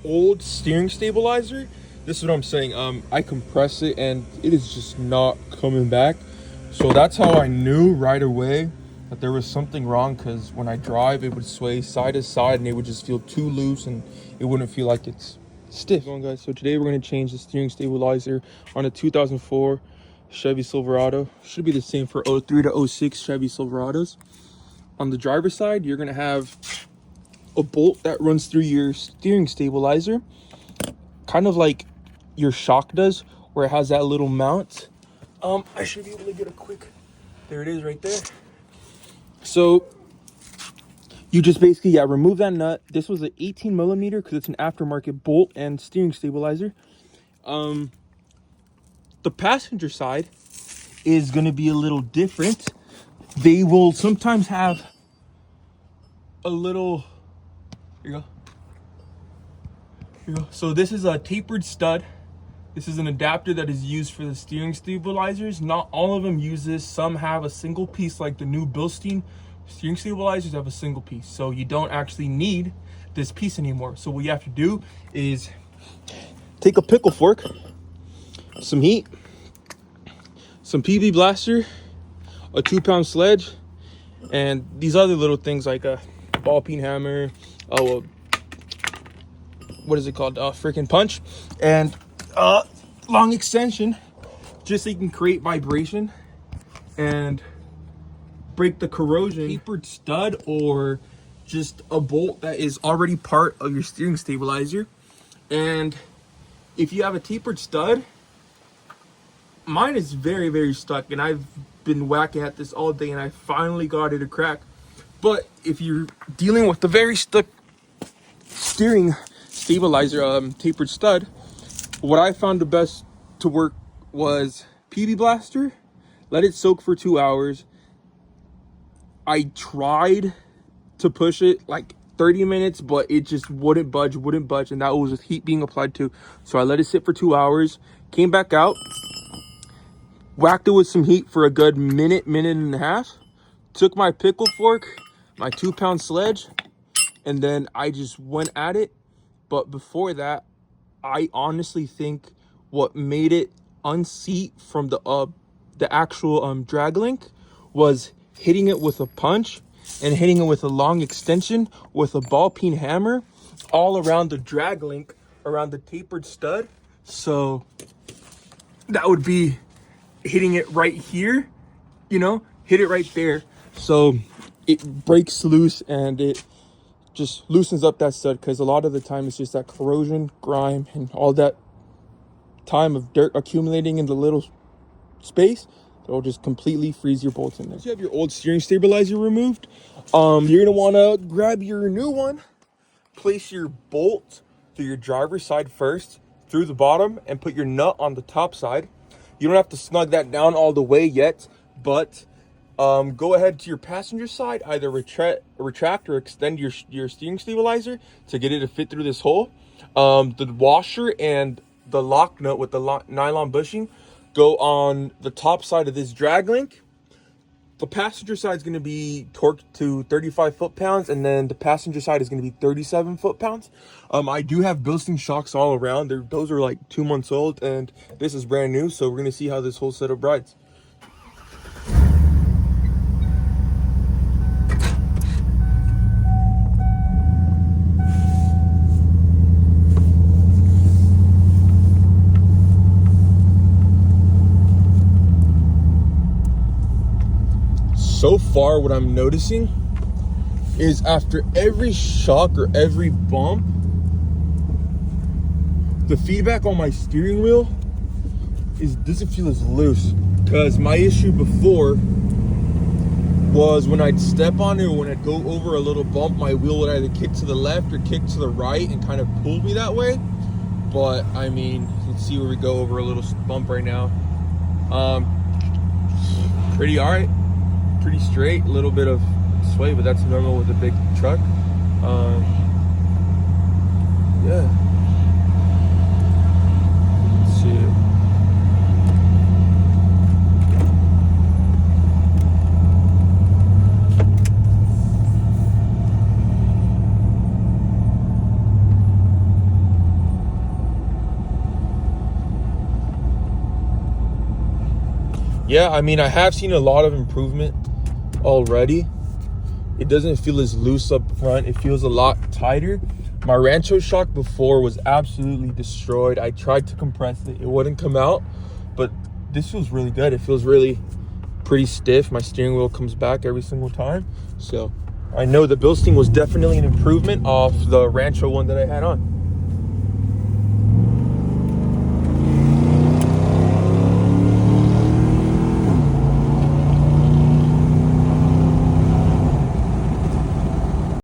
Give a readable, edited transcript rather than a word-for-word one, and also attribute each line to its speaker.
Speaker 1: old steering stabilizer, this is what I'm saying. I compress it and it is just not coming back. So that's how I knew right away that there was something wrong, because when I drive, it would sway side to side and it would just feel too loose and it wouldn't feel like it's stiff. Going, guys, so today we're going to change the steering stabilizer on a 2004 Chevy Silverado. Should be the same for 03 to 06 Chevy Silverados. On the driver's side, you're going to have a bolt that runs through your steering stabilizer, kind of like your shock does, where it has that little mount. I should be able to get a quick, there it is right there. So you just basically, remove that nut. This was an 18 millimeter because it's an aftermarket bolt and steering stabilizer. The passenger side is going to be a little different. They will sometimes have a little, here you go. Here you go. So this is a tapered stud. This is an adapter that is used for the steering stabilizers. Not all of them use this. Some have a single piece, like the new Bilstein steering stabilizers have a single piece. So you don't actually need this piece anymore. So what you have to do is take a pickle fork, some heat, some PB blaster, a 2-pound sledge, and these other little things like a ball peen hammer, what is it called? Freaking punch, and long extension, just so you can create vibration and break the corrosion. Tapered stud, or just a bolt that is already part of your steering stabilizer. And if you have a tapered stud, mine is very, very stuck, and I've been whacking at this all day and I finally got it to crack. But if you're dealing with the very stuck steering stabilizer tapered stud, what I found the best to work was PB blaster. Let it soak for 2 hours. I tried to push it like 30 minutes, but it just wouldn't budge, and that was with heat being applied too. So I let it sit for 2 hours, came back out, whacked it with some heat for a good minute and a half, took my pickle fork, my 2-pound sledge, and then I just went at it. But before that, I honestly think what made it unseat from the actual drag link was hitting it with a punch and hitting it with a long extension with a ball peen hammer all around the drag link, around the tapered stud. So that would be hitting it right here, hit it right there. So it breaks loose and it just loosens up that stud, because a lot of the time it's just that corrosion, grime, and all that time of dirt accumulating in the little space. It'll just completely freeze your bolts in there. Once you have your old steering stabilizer removed, you're gonna want to grab your new one, place your bolt through your driver's side first, through the bottom, and put your nut on the top side. You don't have to snug that down all the way yet, but go ahead to your passenger side, either retract or extend your steering stabilizer to get it to fit through this hole. The washer and the lock nut with the nylon bushing go on the top side of this drag link. The passenger side is going to be torqued to 35 foot-pounds, and then the passenger side is going to be 37 foot-pounds. I do have Bilstein shocks all around. Those are like 2 months old, and this is brand new, so we're going to see how this whole setup rides. So far, what I'm noticing is after every shock or every bump, the feedback on my steering wheel doesn't feel as loose. Because my issue before was when I'd step on it or when I'd go over a little bump, my wheel would either kick to the left or kick to the right and kind of pull me that way. But I mean, let's see where we go over a little bump right now. Pretty all right. Pretty straight, a little bit of sway, but that's normal with a big truck. Yeah. Let's see. yeah, I mean, I have seen a lot of improvement already. It doesn't feel as loose up front. It feels a lot tighter. My Rancho shock before was absolutely destroyed. I tried to compress it. It wouldn't come out, but this feels really good. It feels really pretty stiff. My steering wheel comes back every single time. So I know the Bilstein was definitely an improvement off the Rancho one that I had on.